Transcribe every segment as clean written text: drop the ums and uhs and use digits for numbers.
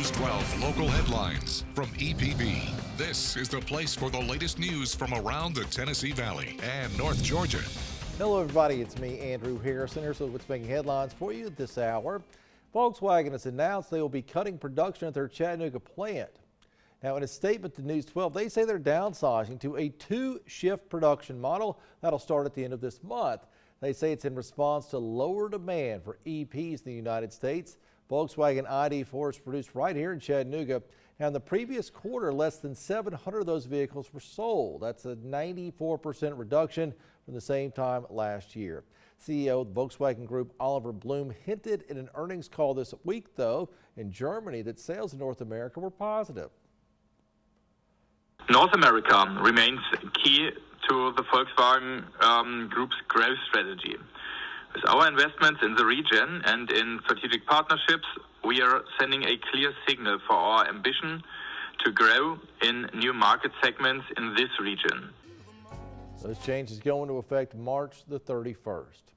News 12 local headlines from EPB. This is the place for the latest news from around the Tennessee Valley and North Georgia. Hello everybody, it's me, Andrew Harrison. Here's what's making headlines for you this hour. Volkswagen has announced they will be cutting production at their Chattanooga plant. Now, in a statement to News 12, they say they're downsizing to a 2-shift production model that'll start at the end of this month. They say it's in response to lower demand for EPs in the United States. Volkswagen ID4 is produced right here in Chattanooga. Now, in the previous quarter, less than 700 of those vehicles were sold. That's a 94% reduction from the same time last year. CEO of the Volkswagen Group, Oliver Bloom, hinted in an earnings call this week, though, in Germany that sales in North America were positive. North America remains key to the Volkswagen Group's growth strategy. With our investments in the region and in strategic partnerships, we are sending a clear signal for our ambition to grow in new market segments in this region. Those changes go into effect March the 31st.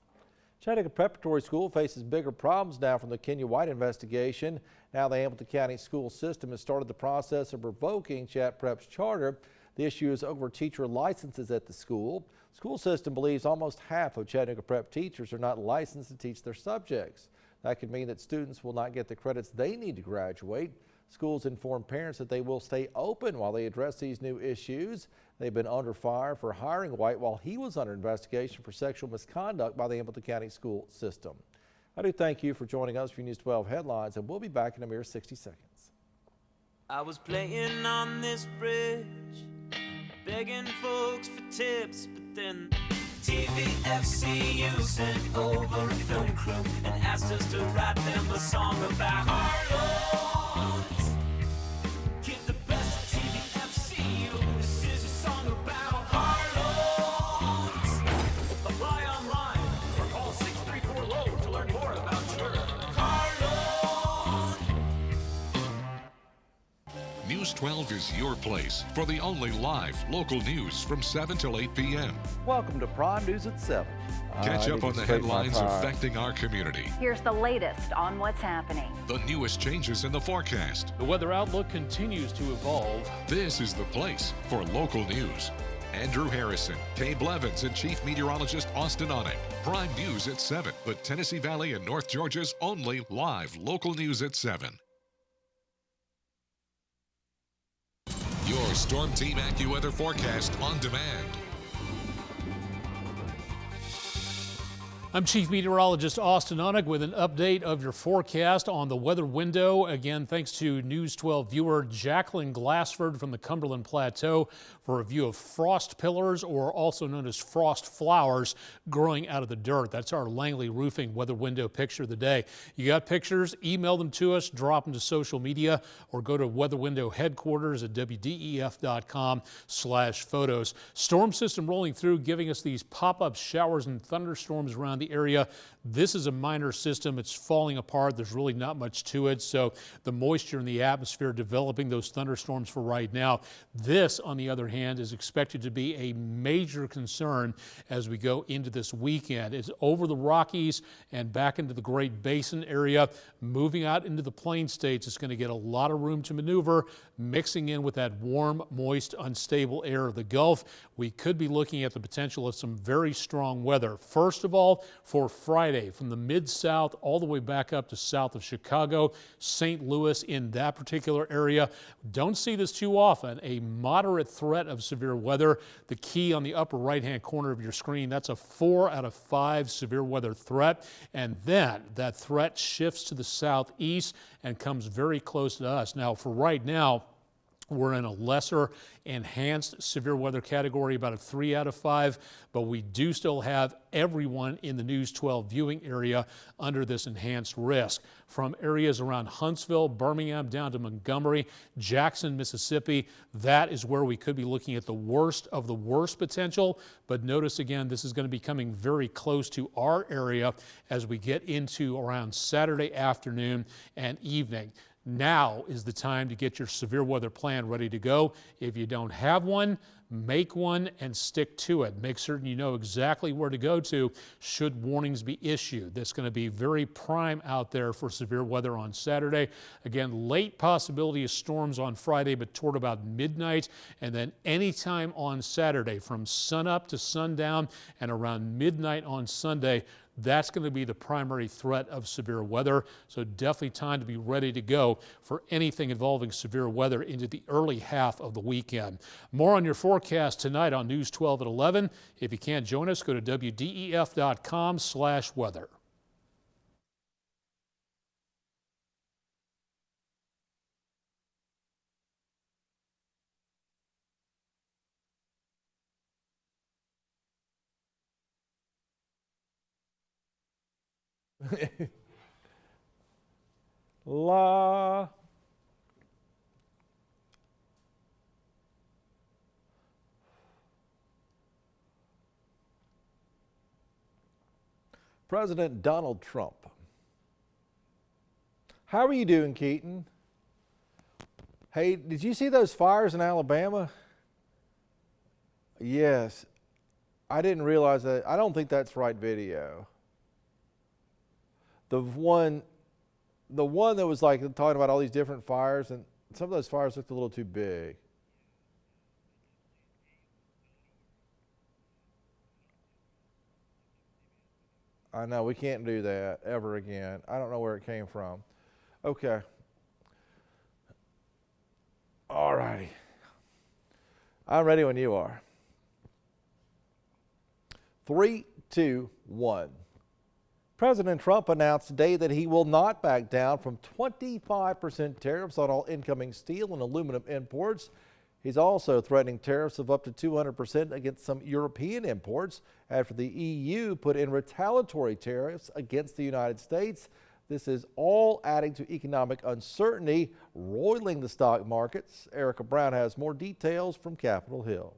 Chattanooga Preparatory School faces bigger problems now from the Kenya White investigation. Now the Hamilton County school system has started the process of revoking Chat Prep's charter. The issue is over teacher licenses at the school. The school system believes almost half of Chattanooga Prep teachers are not licensed to teach their subjects. That could mean that students will not get the credits they need to graduate. Schools inform parents that they will stay open while they address these new issues. They've been under fire for hiring White while he was under investigation for sexual misconduct by the Hamilton County school system. I do thank you for joining us for News 12 headlines, and we'll be back in a mere 60 seconds. I was playing on this bridge, begging folks for tips, but then TVFCU sent over a film crew and asked us to write them a song about Harlow. Get the best of TVFCU. This is a song about Harlow. Apply online or call 634-LOAD to learn more about your Harlow. News 12 is your place for the only live local news from 7 till 8 p.m. Welcome to Prime News at 7. Catch up on the headlines affecting our community. Here's the latest on what's happening. The newest changes in the forecast. The weather outlook continues to evolve. This is the place for local news. Andrew Harrison, Kay Blevins, and Chief Meteorologist Austin Onek. Prime News at 7, the Tennessee Valley and North Georgia's only live local news at 7. Your Storm Team AccuWeather forecast on demand. I'm Chief Meteorologist Austin Onek with an update of your forecast on the weather window. Again, thanks to News 12 viewer Jacqueline Glassford from the Cumberland Plateau for a view of frost pillars, or also known as frost flowers, growing out of the dirt. That's our Langley Roofing weather window picture of the day. You got pictures? Email them to us, drop them to social media, or go to Weather Window headquarters at WDEF.com/photos. Storm system rolling through, giving us these pop-up showers and thunderstorms around the area. This is a minor system. It's falling apart. There's really not much to it. So the moisture in the atmosphere developing those thunderstorms for right now. This, on the other hand, is expected to be a major concern as we go into this weekend. It's over the Rockies and back into the Great Basin area. Moving out into the Plain States, it's going to get a lot of room to maneuver, mixing in with that warm, moist, unstable air of the Gulf. We could be looking at the potential of some very strong weather. First of all, for Friday, from the Mid-South all the way back up to south of Chicago, St. Louis, in that particular area. Don't see this too often. A moderate threat of severe weather. The key on the upper right-hand corner of your screen, that's a 4 out of 5 severe weather threat. And then that threat shifts to the southeast and comes very close to us. Now, for right now, we're in a lesser enhanced severe weather category, about a 3 out of 5, but we do still have everyone in the News 12 viewing area under this enhanced risk. From areas around Huntsville, Birmingham, down to Montgomery, Jackson, Mississippi, that is where we could be looking at the worst of the worst potential. But notice again, this is going to be coming very close to our area as we get into around Saturday afternoon and evening. Now is the time to get your severe weather plan ready to go. If you don't have one, make one and stick to it. Make certain you know exactly where to go to should warnings be issued. That's going to be very prime out there for severe weather on Saturday. Again, late possibility of storms on Friday, but toward about midnight, and then anytime on Saturday from sunup to sundown and around midnight on Sunday. That's going to be the primary threat of severe weather, so definitely time to be ready to go for anything involving severe weather into the early half of the weekend. More on your forecast tonight on News 12 at 11. If you can't join us, go to WDEF.com/weather. La. President Donald Trump. How are you doing, Keaton? Hey, did you see those fires in Alabama? Yes. I didn't realize that. I don't think that's right video. The one that was like talking about all these different fires, and some of those fires looked a little too big. I know, we can't do that ever again. I don't know where it came from. Okay. All righty. I'm ready when you are. 3, 2, 1. President Trump announced today that he will not back down from 25% tariffs on all incoming steel and aluminum imports. He's also threatening tariffs of up to 200% against some European imports after the EU put in retaliatory tariffs against the United States. This is all adding to economic uncertainty, roiling the stock markets. Erica Brown has more details from Capitol Hill.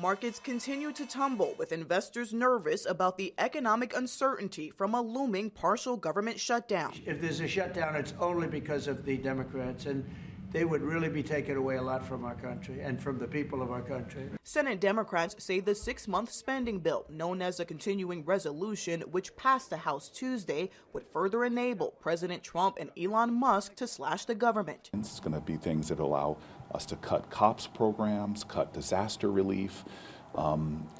Markets continue to tumble, with investors nervous about the economic uncertainty from a looming partial government shutdown. If there's a shutdown, it's only because of the Democrats, and they would really be taking away a lot from our country and from the people of our country. Senate Democrats say the 6-month spending bill, known as a continuing resolution, which passed the House Tuesday, would further enable President Trump and Elon Musk to slash the government. It's going to be things that allow us to cut COPS programs, cut disaster relief,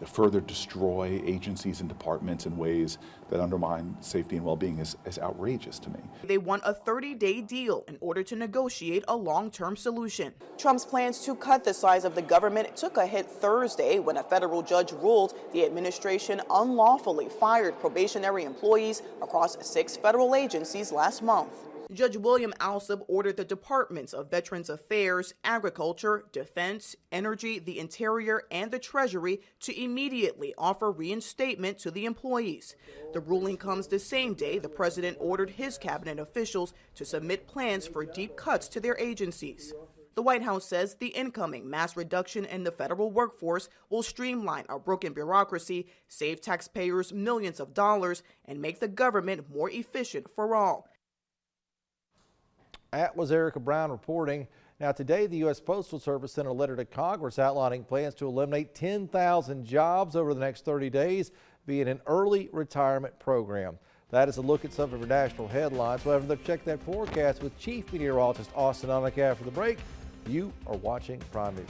further destroy agencies and departments in ways that undermine safety and well-being is outrageous to me. They want a 30-day deal in order to negotiate a long-term solution. Trump's plans to cut the size of the government took a hit Thursday when a federal judge ruled the administration unlawfully fired probationary employees across 6 federal agencies last month. Judge William Alsup ordered the Departments of Veterans Affairs, Agriculture, Defense, Energy, the Interior, and the Treasury to immediately offer reinstatement to the employees. The ruling comes the same day the president ordered his cabinet officials to submit plans for deep cuts to their agencies. The White House says the incoming mass reduction in the federal workforce will streamline our broken bureaucracy, save taxpayers millions of dollars, and make the government more efficient for all. That was Erica Brown reporting. Now today, the U.S. Postal Service sent a letter to Congress outlining plans to eliminate 10,000 jobs over the next 30 days via an early retirement program. That is a look at some of our national headlines. We'll have to check that forecast with Chief Meteorologist Austin Onek after the break. You are watching Prime News.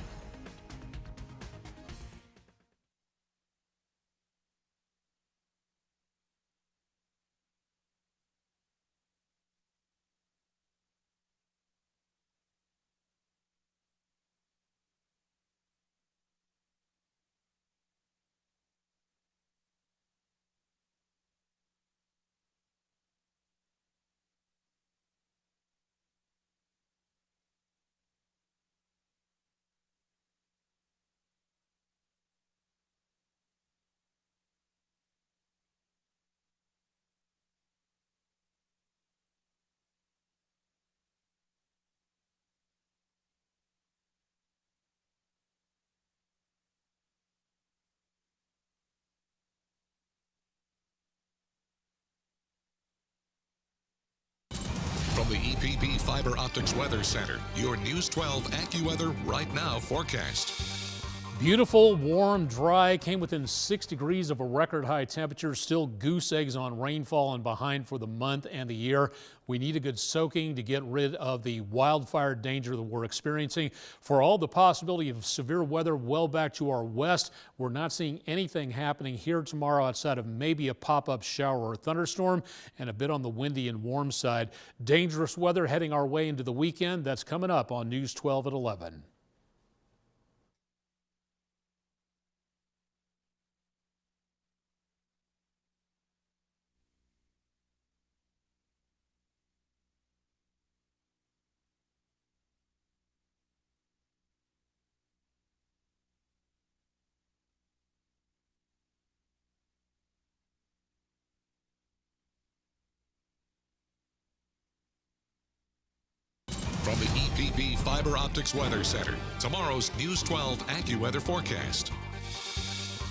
From the EPB Fiber Optics Weather Center, your News 12 AccuWeather Right Now forecast. Beautiful, warm, dry, came within 6 degrees of a record high temperature. Still goose eggs on rainfall and behind for the month and the year. We need a good soaking to get rid of the wildfire danger that we're experiencing. For all the possibility of severe weather well back to our west, we're not seeing anything happening here tomorrow outside of maybe a pop-up shower or thunderstorm and a bit on the windy and warm side. Dangerous weather heading our way into the weekend. That's coming up on News 12 at 11. From the EPB Fiber Optics Weather Center, tomorrow's News 12 AccuWeather forecast.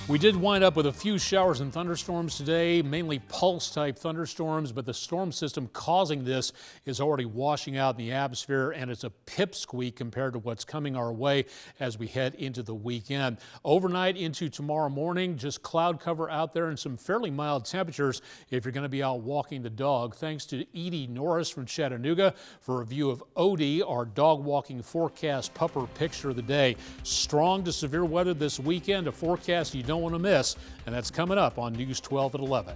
We did wind up with a few showers and thunderstorms today, mainly pulse-type thunderstorms, but the storm system causing this is already washing out in the atmosphere, and it's a pipsqueak compared to what's coming our way as we head into the weekend. Overnight into tomorrow morning, just cloud cover out there and some fairly mild temperatures if you're going to be out walking the dog. Thanks to Edie Norris from Chattanooga for a view of Odie, our dog walking forecast pupper picture of the day. Strong to severe weather this weekend, a forecast you don't want to miss, and that's coming up on News 12 at 11.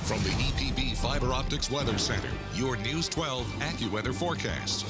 From the EPB Fiber Optics Weather Center, your News 12 AccuWeather forecast.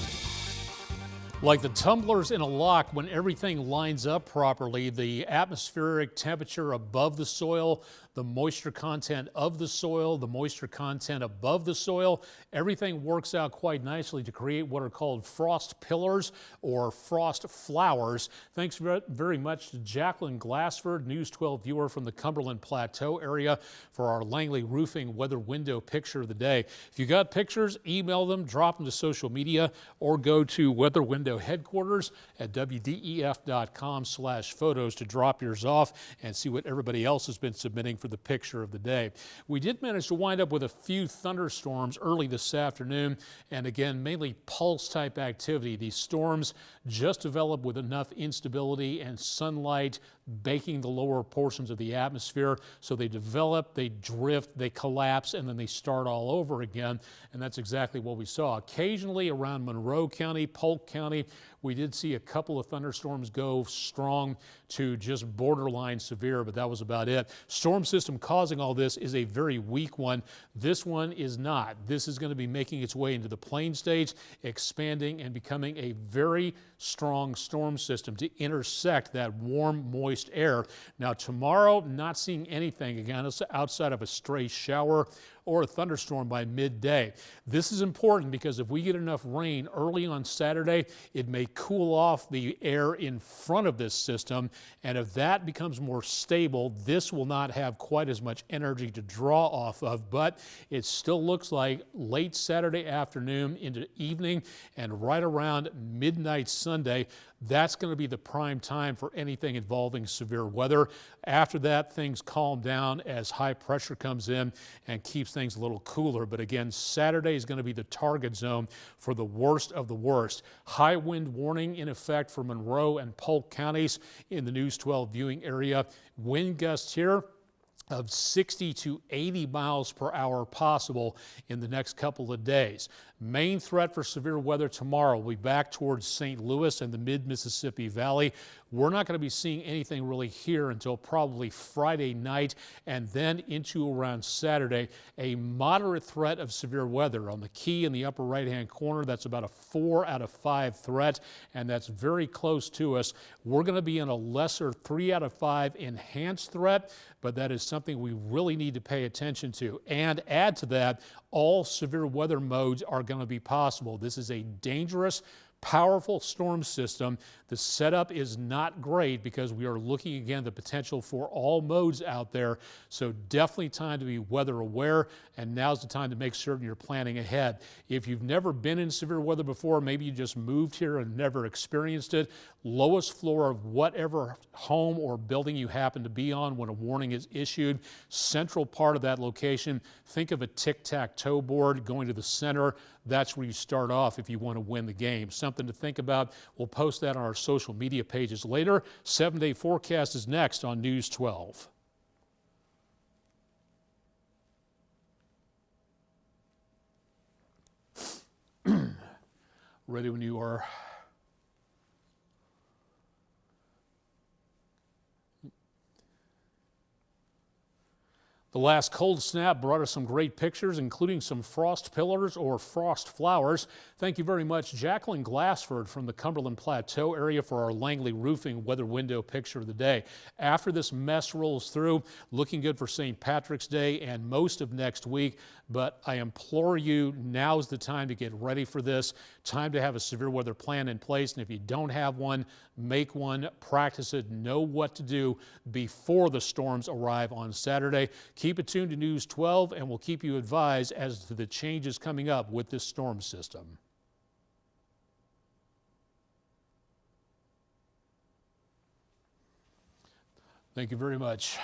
Like the tumblers in a lock, when everything lines up properly, the atmospheric temperature above the soil, the moisture content of the soil, the moisture content above the soil, everything works out quite nicely to create what are called frost pillars or frost flowers. Thanks very much to Jacqueline Glassford, News 12 viewer from the Cumberland Plateau area, for our Langley Roofing weather window picture of the day. If you got pictures, email them, drop them to social media, or go to Weather Window headquarters at WDEF.com/photos to drop yours off and see what everybody else has been submitting for the picture of the day. We did manage to wind up with a few thunderstorms early this afternoon, and again, mainly pulse type activity. These storms just develop with enough instability and sunlight baking the lower portions of the atmosphere, so they develop, they drift, they collapse, and then they start all over again, and that's exactly what we saw. Occasionally around Monroe County, Polk County, we did see a couple of thunderstorms go strong to just borderline severe, but that was about it. Storm system causing all this is a very weak one. This one is not. This is going to be making its way into the plain states, expanding and becoming a very strong storm system to intersect that warm, moist air. Now tomorrow, not seeing anything again outside of a stray shower or a thunderstorm by midday. This is important because if we get enough rain early on Saturday, it may cool off the air in front of this system, and if that becomes more stable, this will not have quite as much energy to draw off of, but it still looks like late Saturday afternoon into evening and right around midnight Sunday, that's going to be the prime time for anything involving severe weather. After that, things calm down as high pressure comes in and keeps things a little cooler. But again, Saturday is going to be the target zone for the worst of the worst. High wind warning in effect for Monroe and Polk counties in the News 12 viewing area. Wind gusts here of 60 to 80 miles per hour possible in the next couple of days. Main threat for severe weather tomorrow will be back towards St. Louis and the mid-Mississippi Valley. we're not going to be seeing anything really here until probably Friday night and then into around Saturday. A moderate threat of severe weather on the key in the upper right-hand corner. That's about a 4 out of 5 threat, and that's very close to us. We're going to be in a lesser 3 out of 5 enhanced threat, but that is something we really need to pay attention to. And add to that, all severe weather modes are going to be possible. This is a dangerous, powerful storm system. The setup is not great because we are looking again at the potential for all modes out there. So definitely time to be weather aware, and now's the time to make certain you're planning ahead. If you've never been in severe weather before, maybe you just moved here and never experienced it, lowest floor of whatever home or building you happen to be on when a warning is issued, central part of that location, think of a tic-tac-toe board going to the center. That's where you start off if you want to win the game. Something to think about. We'll post that on our social media pages later. 7-day forecast is next on News 12. Ready when you are. The last cold snap brought us some great pictures, including some frost pillars or frost flowers. Thank you very much, Jacqueline Glassford from the Cumberland Plateau area, for our Langley Roofing weather window picture of the day. After this mess rolls through, looking good for St. Patrick's Day and most of next week, but I implore you, now's the time to get ready for this. Time to have a severe weather plan in place, and if you don't have one, make one, practice it, know what to do before the storms arrive on Saturday. Keep it tuned to News 12, and we'll keep you advised as to the changes coming up with this storm system. Thank you very much.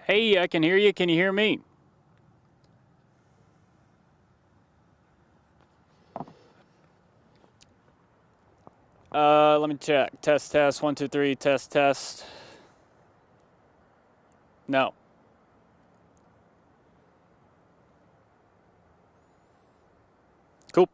Hey, I can hear you. Can you hear me? Let me check. Test, test. 1, 2, 3. Test, test. No. Cool.